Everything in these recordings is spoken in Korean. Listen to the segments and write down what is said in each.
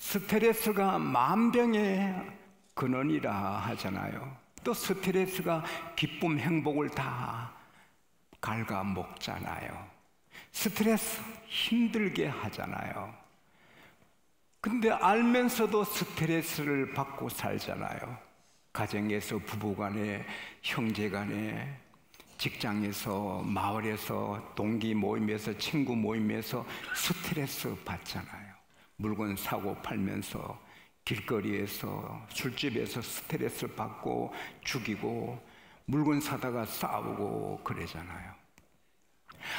스트레스가 만병의 근원이라 하잖아요. 또 스트레스가 기쁨, 행복을 다 갉아먹잖아요. 스트레스 힘들게 하잖아요. 근데 알면서도 스트레스를 받고 살잖아요. 가정에서, 부부간에, 형제간에, 직장에서, 마을에서, 동기 모임에서, 친구 모임에서 스트레스 받잖아요. 물건 사고 팔면서, 길거리에서, 술집에서 스트레스를 받고 죽이고, 물건 사다가 싸우고 그러잖아요.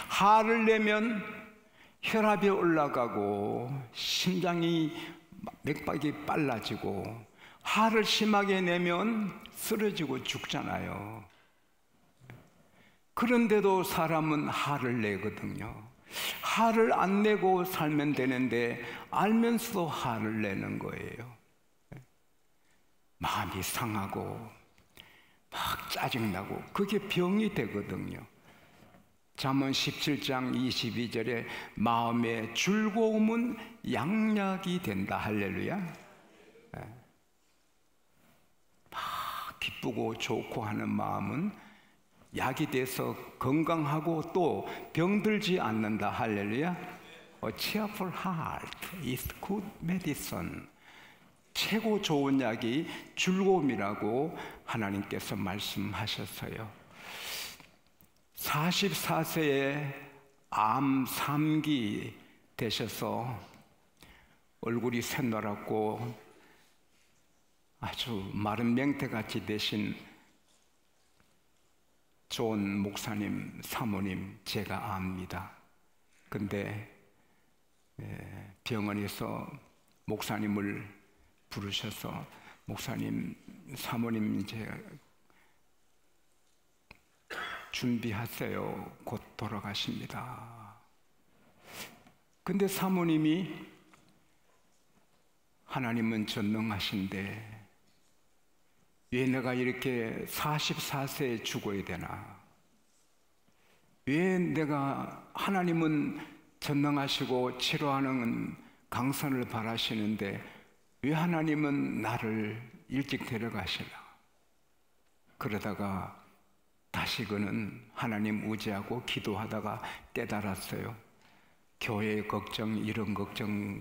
화를 내면 혈압이 올라가고 심장이, 맥박이 빨라지고, 화를 심하게 내면 쓰러지고 죽잖아요. 그런데도 사람은 화를 내거든요. 화를 안 내고 살면 되는데 알면서도 화를 내는 거예요. 마음이 상하고 막 짜증나고 그게 병이 되거든요. 잠언 17장 22절에 마음의 즐거움은 양약이 된다. 할렐루야. 막 기쁘고 좋고 하는 마음은 약이 돼서 건강하고 또 병들지 않는다. 할렐루야. A cheerful heart is good medicine. 최고 좋은 약이 즐거움이라고 하나님께서 말씀하셨어요. 44세에 암 3기 되셔서 얼굴이 샛노랗고 아주 마른 맹태같이 되신 존 목사님, 사모님 제가 압니다. 근데 병원에서 목사님을 부르셔서 목사님, 사모님 이제 준비하세요. 곧 돌아가십니다. 근데 사모님이 하나님은 전능하신데 왜 내가 이렇게 44세에 죽어야 되나? 왜 내가, 하나님은 전능하시고 치료하는 강선을 바라시는데 왜 하나님은 나를 일찍 데려가시나? 그러다가 다시 그는 하나님 의지하고 기도하다가 깨달았어요. 교회 걱정, 이런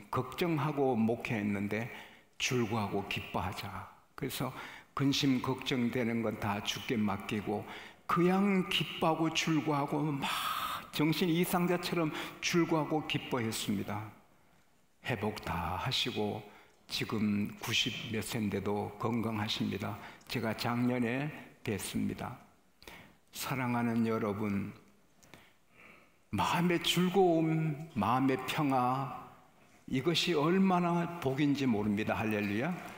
걱정하고 목회했는데 즐거워하고 기뻐하자. 그래서 근심 걱정되는 건 다 주께 맡기고 그냥 기뻐하고 즐거워하고 막 정신 이상자처럼 즐거워하고 기뻐했습니다. 회복 다 하시고 지금 90 몇 세인데도 건강하십니다. 제가 작년에 뵀습니다. 사랑하는 여러분, 마음의 즐거움, 마음의 평화, 이것이 얼마나 복인지 모릅니다. 할렐루야.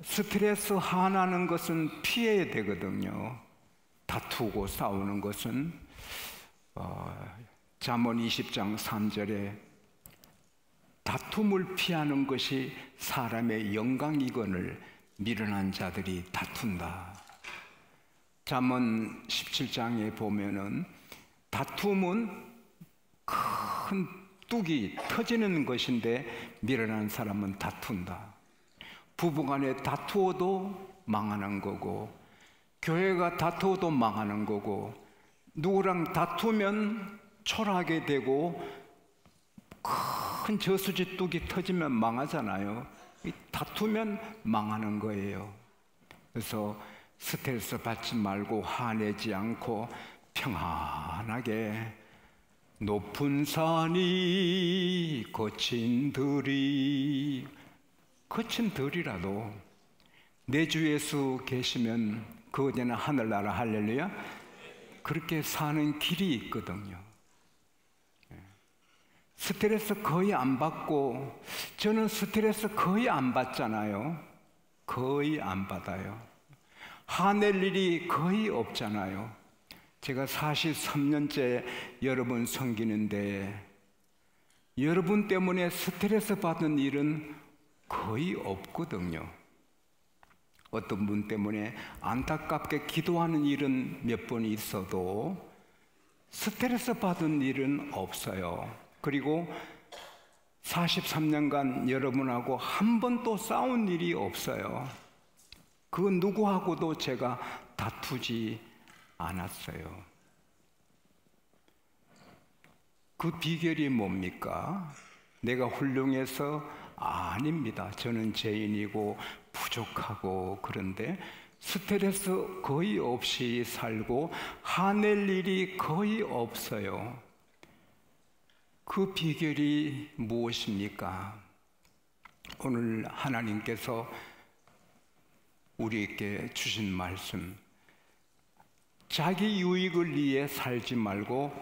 스트레스 화나는 것은 피해야 되거든요. 다투고 싸우는 것은 잠언 20장 3절에 다툼을 피하는 것이 사람의 영광이거늘 미련한 자들이 다툰다. 잠언 17장에 보면은 다툼은 큰 뚝이 터지는 것인데 미련한 사람은 다툰다. 부부간에 다투어도 망하는 거고, 교회가 다투어도 망하는 거고, 누구랑 다투면 초라하게 되고 큰 저수지 뚝이 터지면 망하잖아요. 다투면 망하는 거예요. 그래서 스트레스 받지 말고 화내지 않고 평안하게 높은 산이 거친 들이라도 내 주 예수 계시면 그 어디나 하늘나라. 할렐루야. 그렇게 사는 길이 있거든요. 스트레스 거의 안 받고, 저는 스트레스 거의 안 받잖아요. 거의 안 받아요. 화낼 일이 거의 없잖아요. 제가 43년째 여러분 섬기는데 여러분 때문에 스트레스 받는 일은 거의 없거든요. 어떤 분 때문에 안타깝게 기도하는 일은 몇 번 있어도 스트레스 받은 일은 없어요. 그리고 43년간 여러분하고 한 번도 싸운 일이 없어요. 그 누구하고도 제가 다투지 않았어요. 그 비결이 뭡니까? 내가 훌륭해서? 아닙니다. 저는 죄인이고 부족하고, 그런데 스트레스 거의 없이 살고 화낼 일이 거의 없어요. 그 비결이 무엇입니까? 오늘 하나님께서 우리에게 주신 말씀, 자기 유익을 위해 살지 말고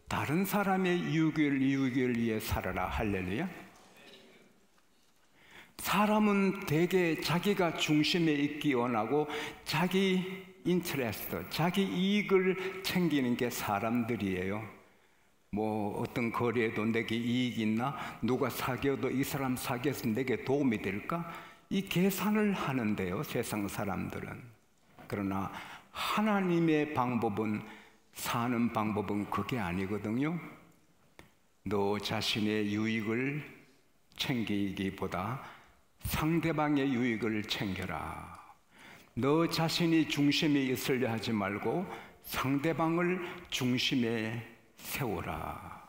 다른 사람의 유익을 위해 살아라. 할렐루야. 사람은 대개 자기가 중심에 있기 원하고 자기 인트레스트, 자기 이익을 챙기는 게 사람들이에요. 뭐 어떤 거래에도 내게 이익이 있나? 누가 사귀어도 이 사람 사귀어서 내게 도움이 될까? 이 계산을 하는데요, 세상 사람들은. 그러나 하나님의 방법은, 사는 방법은 그게 아니거든요. 너 자신의 유익을 챙기기보다 상대방의 유익을 챙겨라. 너 자신이 중심에 있으려 하지 말고 상대방을 중심에 세워라.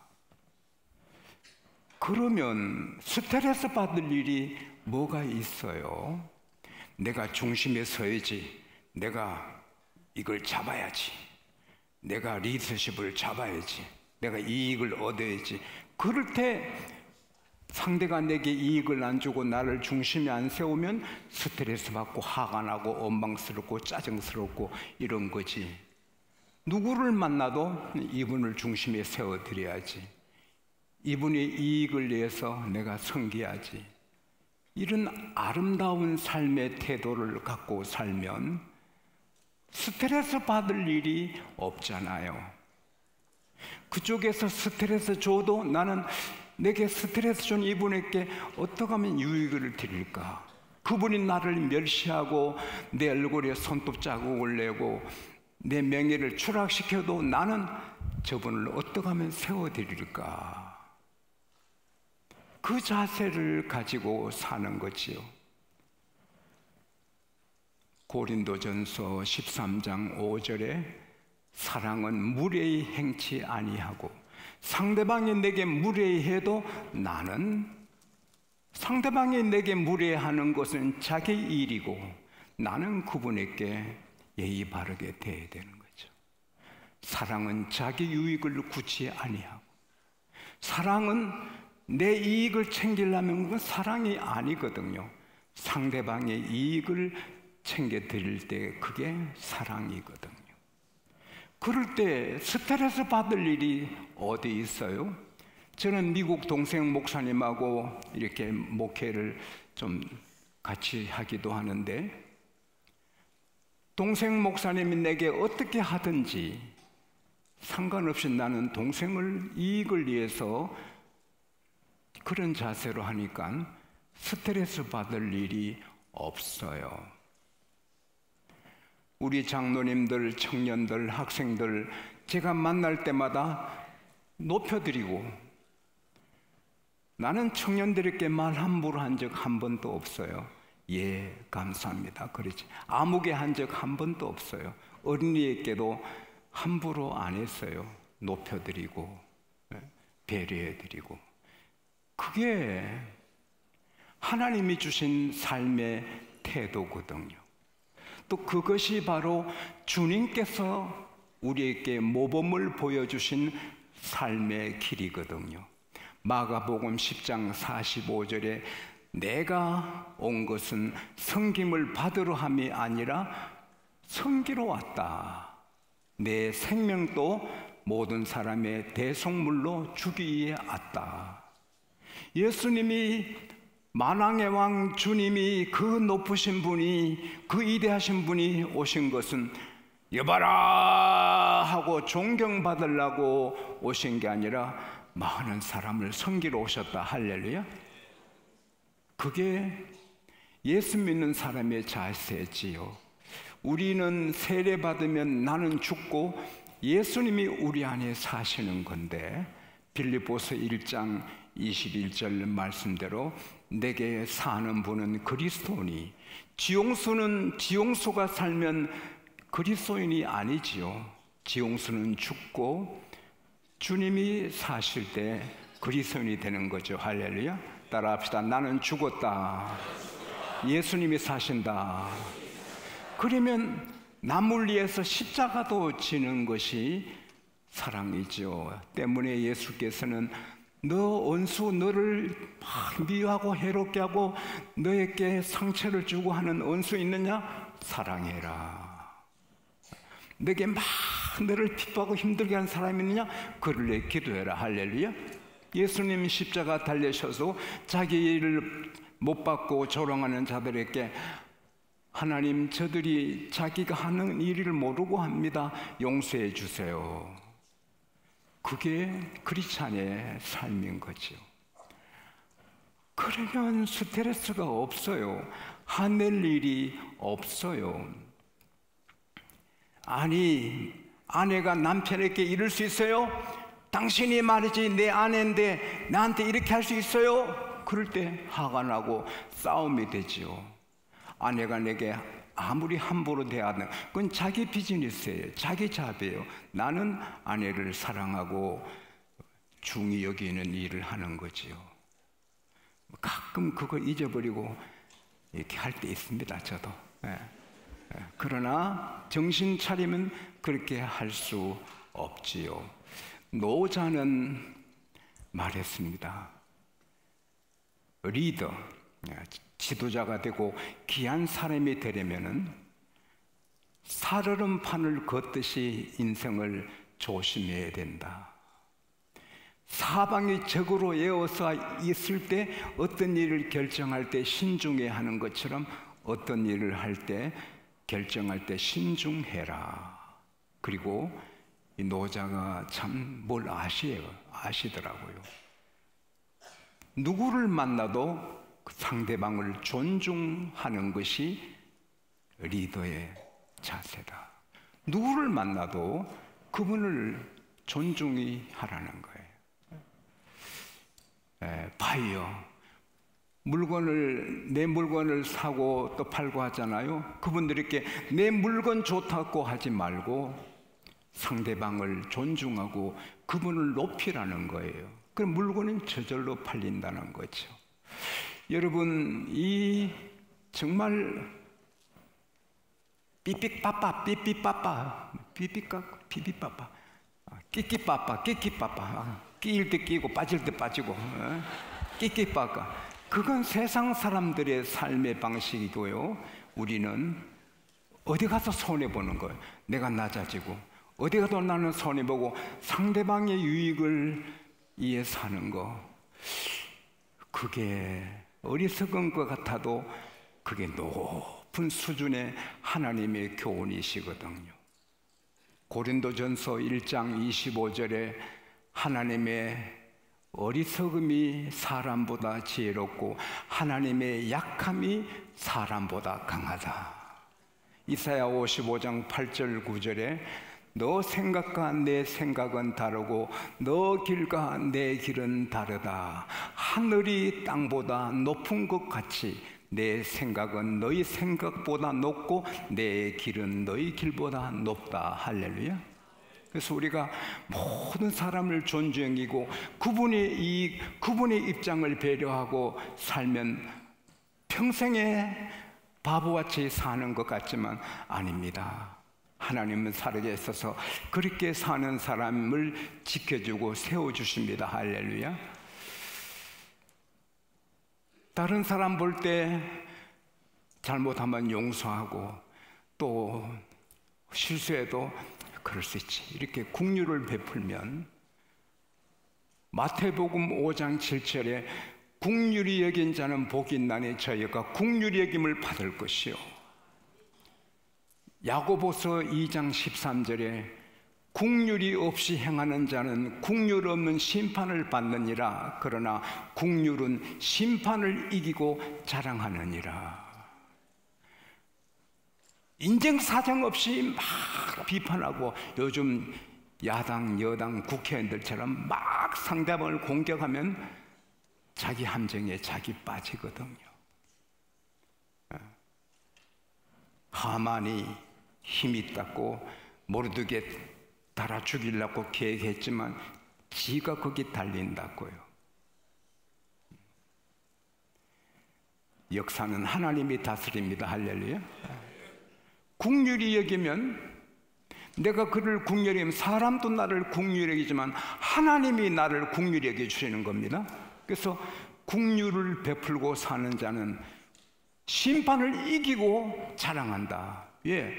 그러면 스트레스 받을 일이 뭐가 있어요? 내가 중심에 서야지, 내가 이걸 잡아야지, 내가 리더십을 잡아야지, 내가 이익을 얻어야지. 그럴 때 상대가 내게 이익을 안 주고 나를 중심에 안 세우면 스트레스 받고 화가 나고 원망스럽고 짜증스럽고 이런 거지. 누구를 만나도 이분을 중심에 세워드려야지, 이분의 이익을 위해서 내가 섬겨야지. 이런 아름다운 삶의 태도를 갖고 살면 스트레스 받을 일이 없잖아요. 그쪽에서 스트레스 줘도 나는 내게 스트레스 준 이분에게 어떻게 하면 유익을 드릴까? 그분이 나를 멸시하고 내 얼굴에 손톱 자국을 내고 내 명예를 추락시켜도 나는 저분을 어떻게 하면 세워드릴까? 그 자세를 가지고 사는 거지요. 고린도전서 13장 5절에 사랑은 무례히 행치 아니하고, 상대방이 내게 무례해도 나는, 상대방이 내게 무례하는 것은 자기 일이고 나는 그분에게 예의 바르게 대해야 되는 거죠. 사랑은 자기 유익을 구치 아니하고, 사랑은 내 이익을 챙기려면 그건 사랑이 아니거든요. 상대방의 이익을 챙겨드릴 때 그게 사랑이거든요. 그럴 때 스트레스 받을 일이 어디 있어요? 저는 미국 동생 목사님하고 이렇게 목회를 좀 같이 하기도 하는데, 동생 목사님이 내게 어떻게 하든지 상관없이 나는 동생을 이익을 위해서 그런 자세로 하니까 스트레스 받을 일이 없어요. 우리 장로님들, 청년들, 학생들 제가 만날 때마다 높여드리고, 나는 청년들에게 말 함부로 한 적 한 번도 없어요. 예, 감사합니다. 그렇지. 아무개 한 적 한 번도 없어요. 어린이에게도 함부로 안 했어요. 높여드리고 배려해드리고. 그게 하나님이 주신 삶의 태도거든요. 또 그것이 바로 주님께서 우리에게 모범을 보여주신 삶의 길이거든요. 마가복음 10장 45절에 내가 온 것은 섬김을 받으러 함이 아니라 섬기러 왔다. 내 생명도 모든 사람의 대속물로 주기 위해 왔다. 예수님이, 만왕의 왕 주님이, 그 높으신 분이, 그 위대하신 분이 오신 것은 여봐라 하고 존경받으려고 오신 게 아니라 많은 사람을 섬기러 오셨다. 할렐루야. 그게 예수 믿는 사람의 자세지요. 우리는 세례받으면 나는 죽고 예수님이 우리 안에 사시는 건데, 빌립보서 1장 21절 말씀대로 내게 사는 분은 그리스도니, 지용수가 살면 그리스도인이 아니지요. 지용수는 죽고 주님이 사실 때 그리스도인이 되는 거죠. 할렐루야. 따라합시다. 나는 죽었다. 예수님이 사신다. 그러면 남을 위해서 십자가도 지는 것이 사랑이죠. 때문에 예수께서는 너 원수 너를 막 미워하고 해롭게 하고 너에게 상처를 주고 하는 원수 있느냐? 사랑해라. 너에게 막 너를 핍박하고 힘들게 하는 사람이 있느냐? 그를 위해 기도해라. 할렐루야. 예수님 십자가 달리셔서 자기 일을 못 받고 조롱하는 자들에게 하나님, 저들이 자기가 하는 일을 모르고 합니다. 용서해 주세요. 그게 크리스찬의 삶인 거죠. 그러면 스트레스가 없어요. 화낼 일이 없어요. 아니, 아내가 남편에게 이럴 수 있어요? 당신이 말이지 내 아내인데 나한테 이렇게 할 수 있어요? 그럴 때 화가 나고 싸움이 되지요. 아내가 내게 아무리 함부로 대하든 그건 자기 비즈니스예요. 자기 잡이에요. 나는 아내를 사랑하고 중히 여기는 일을 하는 거지요. 가끔 그거 잊어버리고 이렇게 할 때 있습니다. 저도. 그러나 정신 차리면 그렇게 할 수 없지요. 노자는 말했습니다. 리더, 지도자가 되고 귀한 사람이 되려면은 살얼음판을 걷듯이 인생을 조심해야 된다. 사방이 적으로 에워서 있을 때 어떤 일을 결정할 때 신중해야 하는 것처럼 어떤 일을 할 때 결정할 때 신중해라. 그리고 이 노자가 참 뭘 아시더라고요. 누구를 만나도 상대방을 존중하는 것이 리더의 자세다. 누구를 만나도 그분을 존중히 하라는 거예요. 바이어 내 물건을 사고 또 팔고 하잖아요. 그분들에게 내 물건 좋다고 하지 말고 상대방을 존중하고 그분을 높이라는 거예요. 그럼 물건은 저절로 팔린다는 거죠. 여러분, 이 정말 삐삐빠빠 끼끼빠빠 끼일 때 끼고 빠질 때 빠지고 끼끼빠빠, 그건 세상 사람들의 삶의 방식이고요. 우리는 어디 가서 손해보는 거예요. 내가 낮아지고 어디 가도 나는 손해보고 상대방의 유익을 위해서 하는 거, 그게 어리석은 것 같아도 그게 높은 수준의 하나님의 교훈이시거든요. 고린도전서 1장 25절에 하나님의 어리석음이 사람보다 지혜롭고 하나님의 약함이 사람보다 강하다. 이사야 55장 8절 9절에 너 생각과 내 생각은 다르고 너 길과 내 길은 다르다. 하늘이 땅보다 높은 것 같이 내 생각은 너희 생각보다 높고 내 길은 너희 길보다 높다. 할렐루야. 그래서 우리가 모든 사람을 존중이고 그분의 입장을 배려하고 살면 평생에 바보같이 사는 것 같지만 아닙니다. 하나님은 살아계셔서 그렇게 사는 사람을 지켜주고 세워주십니다. 할렐루야. 다른 사람 볼 때 잘못하면 용서하고 또 실수해도 그럴 수 있지, 이렇게 긍휼을 베풀면 마태복음 5장 7절에 긍휼히 여긴 자는 복이 있나니 저희가 긍휼히 여김을 받을 것이요. 야고보서 2장 13절에 긍휼이 없이 행하는 자는 긍휼 없는 심판을 받느니라. 그러나 긍휼은 심판을 이기고 자랑하느니라. 인정사정 없이 막 비판하고 요즘 야당 여당 국회의원들처럼 막 상대방을 공격하면 자기 함정에 자기 빠지거든요. 하만이 힘 있다고 모르드게 달아 죽이려고 계획했지만 지가 거기 달린다고요. 역사는 하나님이 다스립니다. 할렐루야. 국률이 여기면, 내가 그를 국률이 여기면 사람도 나를 국률이 여기지만 하나님이 나를 국률이 여겨 주시는 겁니다. 그래서 국률을 베풀고 사는 자는 심판을 이기고 자랑한다. 예,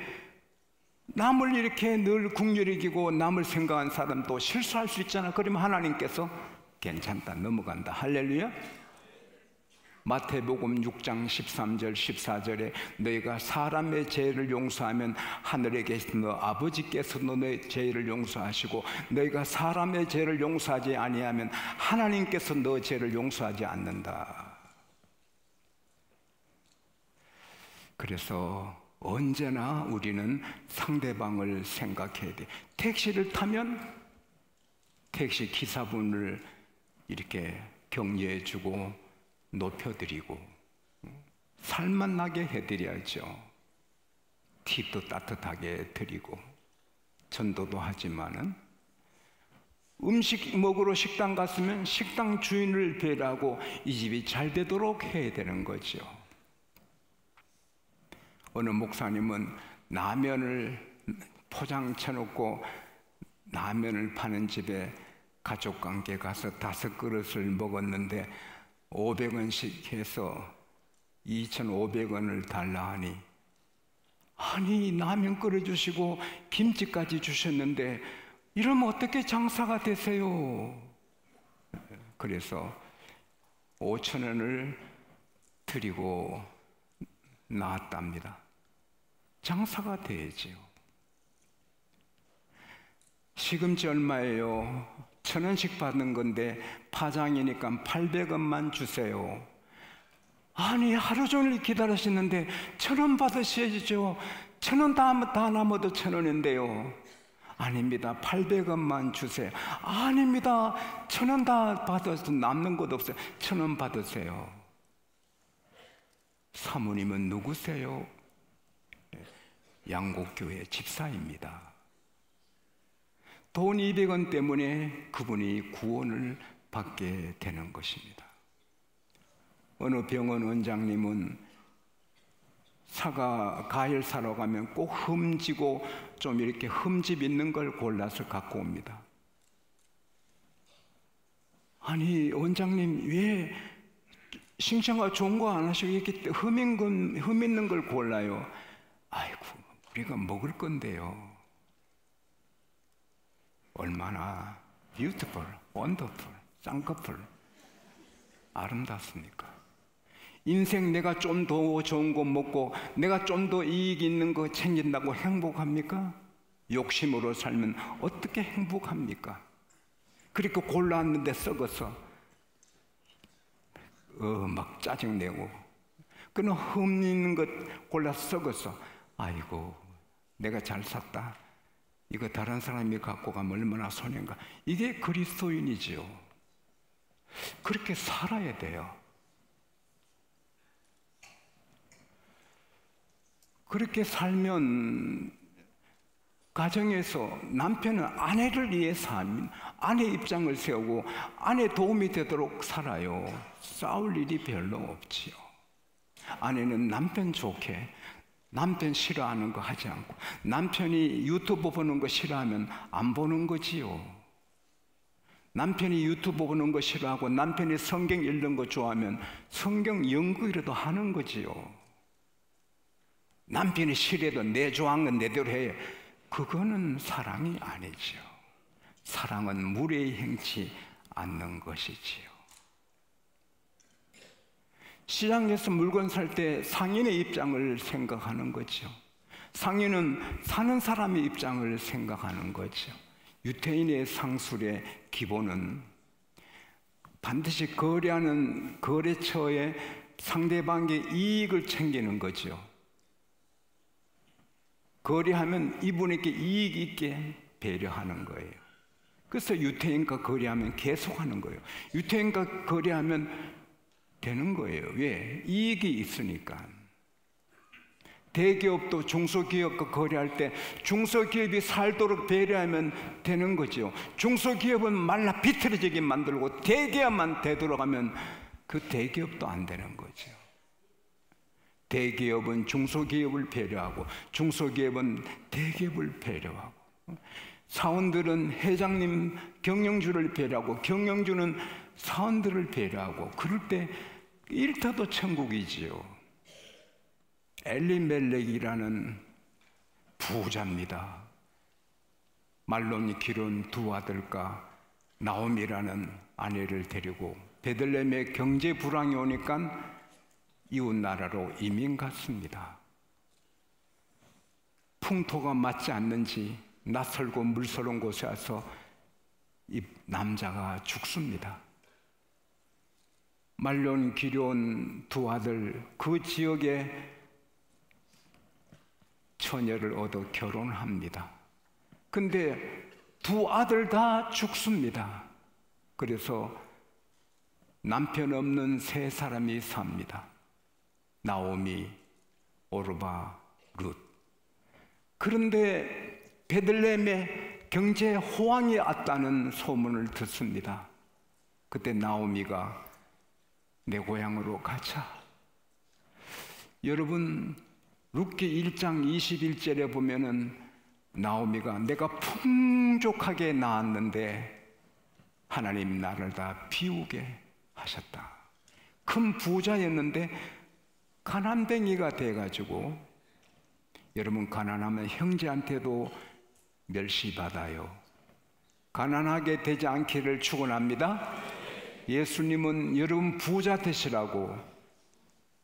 남을 이렇게 늘 국률이 이기고 남을 생각한 사람도 실수할 수 있잖아. 그러면 하나님께서 괜찮다, 넘어간다. 할렐루야. 마태복음 6장 13절 14절에 너희가 사람의 죄를 용서하면 하늘에 계신 너 아버지께서 너의 죄를 용서하시고 너희가 사람의 죄를 용서하지 아니하면 하나님께서 너 죄를 용서하지 않는다. 그래서 언제나 우리는 상대방을 생각해야 돼. 택시를 타면 택시 기사분을 이렇게 격려해주고 높여드리고 살만 나게 해드려야죠. 팁도 따뜻하게 드리고 전도도 하지만은 음식 먹으러 식당 갔으면 식당 주인을 배려하고 이 집이 잘 되도록 해야 되는 거죠. 어느 목사님은 라면을 포장쳐놓고 라면을 파는 집에 가족관계 가서 5그릇을 먹었는데 500원씩 해서 2,500원을 달라 하니, 아니 라면 끓여주시고 김치까지 주셨는데 이러면 어떻게 장사가 되세요? 그래서 5,000원을 드리고 나왔답니다. 장사가 돼야지요. 시금치 얼마예요? 1,000원씩 받는 건데 파장이니까 800원만 주세요. 아니 하루 종일 기다리시는데 1,000원 받으셔야죠. 1,000원 다 남아도 1,000원인데요. 아닙니다. 800원만 주세요. 아닙니다. 1,000원 다 받아서 남는 것 없어요. 1,000원 받으세요. 사모님은 누구세요? 양곡교회 집사입니다. 돈 200원 때문에 그분이 구원을 받게 되는 것입니다. 어느 병원 원장님은 과일 사러 가면 꼭 흠지고 좀 이렇게 흠집 있는 걸 골라서 갖고 옵니다. 아니 원장님 왜 싱싱하고 좋은 거 안 하시고 이렇게 흠 있는 걸 골라요? 아이고 우리가 먹을 건데요. 얼마나 beautiful, wonderful, 쌍꺼풀 아름답습니까? 인생 내가 좀 더 좋은 거 먹고 내가 좀 더 이익 있는 거 챙긴다고 행복합니까? 욕심으로 살면 어떻게 행복합니까? 그렇게 골라왔는데 썩어서 막 짜증내고 그는 흠 있는 것 골라서 썩어서 아이고 내가 잘 샀다. 이거 다른 사람이 갖고 가면 얼마나 손해인가. 이게 그리스도인이지요. 그렇게 살아야 돼요. 그렇게 살면 가정에서 남편은 아내를 위해서 아내 입장을 세우고 아내 도움이 되도록 살아요. 싸울 일이 별로 없지요. 아내는 남편 좋게 남편 싫어하는 거 하지 않고 남편이 유튜브 보는 거 싫어하면 안 보는 거지요. 남편이 유튜브 보는 거 싫어하고 남편이 성경 읽는 거 좋아하면 성경 연구이라도 하는 거지요. 남편이 싫어도 내 좋아하는 건 내대로 해. 그거는 사랑이 아니지요. 사랑은 무례히 행치 않는 것이지요. 시장에서 물건 살 때 상인의 입장을 생각하는 거죠. 상인은 사는 사람의 입장을 생각하는 거죠. 유태인의 상술의 기본은 반드시 거래하는 거래처의 상대방의 이익을 챙기는 거죠. 거래하면 이분에게 이익 있게 배려하는 거예요. 그래서 유태인과 거래하면 계속하는 거예요. 유태인과 거래하면 되는 거예요. 왜? 이익이 있으니까. 대기업도 중소기업과 거래할 때 중소기업이 살도록 배려하면 되는 거죠. 중소기업은 말라 비틀어지게 만들고 대기업만 되돌아가면 그 대기업도 안 되는 거죠. 대기업은 중소기업을 배려하고 중소기업은 대기업을 배려하고, 사원들은 회장님, 경영주를 배려하고 경영주는 사원들을 배려하고, 그럴 때 일터도 천국이지요. 엘리멜렉이라는 부자입니다. 말론이 기른 두 아들과 나오미라는 아내를 데리고 베들레헴에 경제 불황이 오니까 이웃 나라로 이민 갔습니다. 풍토가 맞지 않는지 낯설고 물서러운 곳에 와서 이 남자가 죽습니다. 말론 기려온 두 아들, 그 지역에 처녀를 얻어 결혼합니다. 근데 두 아들 다 죽습니다. 그래서 남편 없는 세 사람이 삽니다. 나오미, 오르바, 룻. 그런데 베들레헴에 경제 호황이 왔다는 소문을 듣습니다. 그때 나오미가 내 고향으로 가자. 여러분, 룻기 1장 21절에 보면은 나오미가 내가 풍족하게 낳았는데 하나님 나를 다 비우게 하셨다. 큰 부자였는데 가난뱅이가 돼가지고, 여러분 가난하면 형제한테도 멸시받아요. 가난하게 되지 않기를 축원합니다. 예수님은 여러분 부자 되시라고,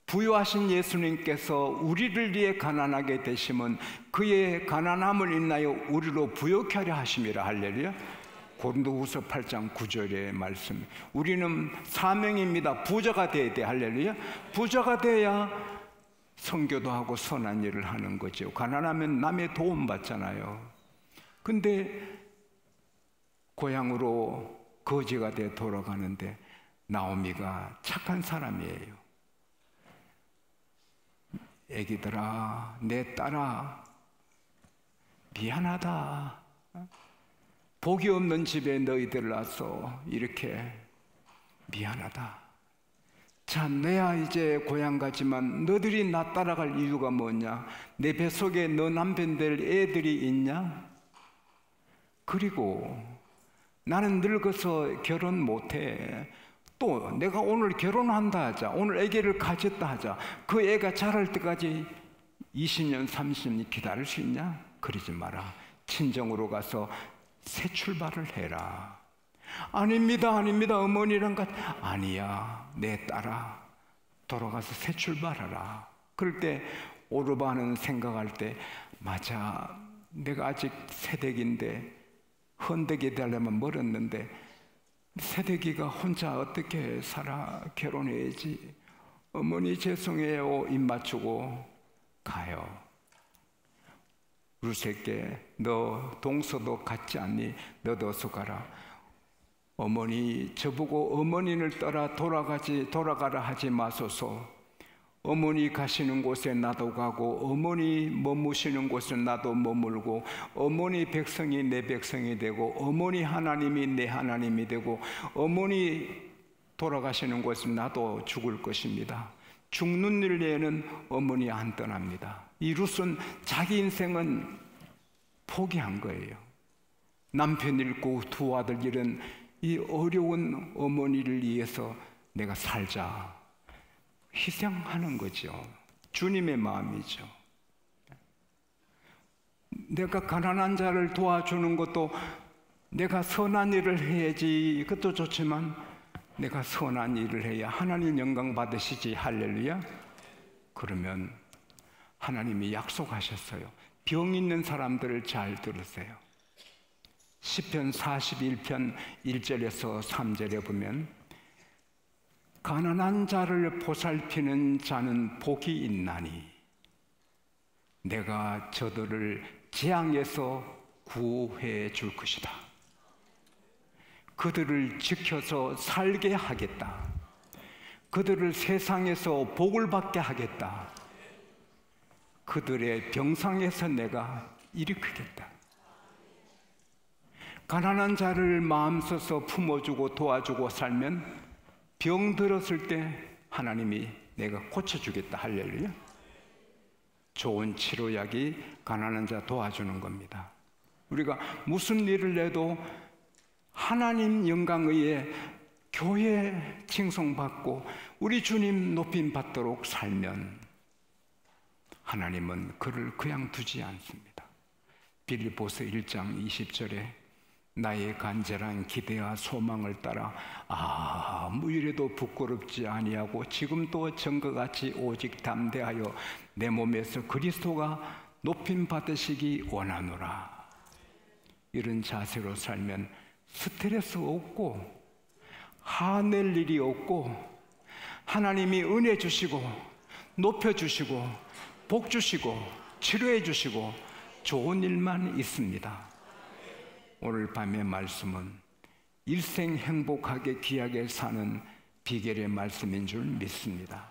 부유하신 예수님께서 우리를 위해 가난하게 되심은 그의 가난함을 인하여 우리로 부욕케 하려 하심이라. 할렐루야. 고린도후서 8장 9절의 말씀. 우리는 사명입니다. 부자가 돼야 돼. 할렐루야. 부자가 돼야 선교도 하고 선한 일을 하는 거죠. 가난하면 남의 도움 받잖아요. 근데 고향으로 거지가 돼 돌아가는데 나오미가 착한 사람이에요. 애기들아, 내 딸아, 미안하다. 복이 없는 집에 너희들 와서 이렇게 미안하다. 자, 내야 이제 고향 가지만 너희들이 나 따라갈 이유가 뭐냐? 내 뱃속에 너 남편 될 애들이 있냐? 그리고 나는 늙어서 결혼 못해. 또 내가 오늘 결혼한다 하자, 오늘 아기를 가졌다 하자, 그 애가 자랄 때까지 20년 30년 기다릴 수 있냐? 그러지 마라. 친정으로 가서 새 출발을 해라. 아닙니다, 아닙니다. 어머니랑 같이. 아니야, 내 딸아, 돌아가서 새 출발하라. 그럴 때 오르바는 생각할 때, 맞아, 내가 아직 새댁인데 헌덕이 되려면 멀었는데 새댁이가 혼자 어떻게 살아? 결혼해야지. 어머니 죄송해요. 입 맞추고 가요. 룻에게 너 동서도 같지 않니? 너도 어서 가라. 어머니, 저보고 어머니를 따라 돌아가라 하지 마소서. 어머니 가시는 곳에 나도 가고 어머니 머무시는 곳에 나도 머물고, 어머니 백성이 내 백성이 되고 어머니 하나님이 내 하나님이 되고 어머니 돌아가시는 곳에 나도 죽을 것입니다. 죽는 일 외에는 어머니 안 떠납니다. 이 룻은 자기 인생은 포기한 거예요. 남편 잃고 두 아들 잃은 이 어려운 어머니를 위해서 내가 살자, 희생하는 거죠. 주님의 마음이죠. 내가 가난한 자를 도와주는 것도, 내가 선한 일을 해야지, 그것도 좋지만 내가 선한 일을 해야 하나님 영광 받으시지. 할렐루야. 그러면 하나님이 약속하셨어요. 병 있는 사람들을 잘 들으세요. 시편 41편 1절에서 3절에 보면, 가난한 자를 보살피는 자는 복이 있나니 내가 저들을 재앙에서 구해 줄 것이다. 그들을 지켜서 살게 하겠다. 그들을 세상에서 복을 받게 하겠다. 그들의 병상에서 내가 일으키겠다. 가난한 자를 마음써서 품어주고 도와주고 살면 병 들었을 때 하나님이 내가 고쳐주겠다. 할렐루야. 좋은 치료약이 가난한 자 도와주는 겁니다. 우리가 무슨 일을 해도 하나님 영광의에 교회 칭송받고 우리 주님 높임 받도록 살면 하나님은 그를 그냥 두지 않습니다. 빌립보서 1장 20절에 나의 간절한 기대와 소망을 따라 아무 일에도 부끄럽지 아니하고 지금도 전과 같이 오직 담대하여 내 몸에서 그리스도가 높임 받으시기 원하노라. 이런 자세로 살면 스트레스 없고 화낼 일이 없고 하나님이 은혜 주시고 높여주시고 복 주시고 치료해 주시고 좋은 일만 있습니다. 오늘 밤의 말씀은 일생 행복하게 귀하게 사는 비결의 말씀인 줄 믿습니다.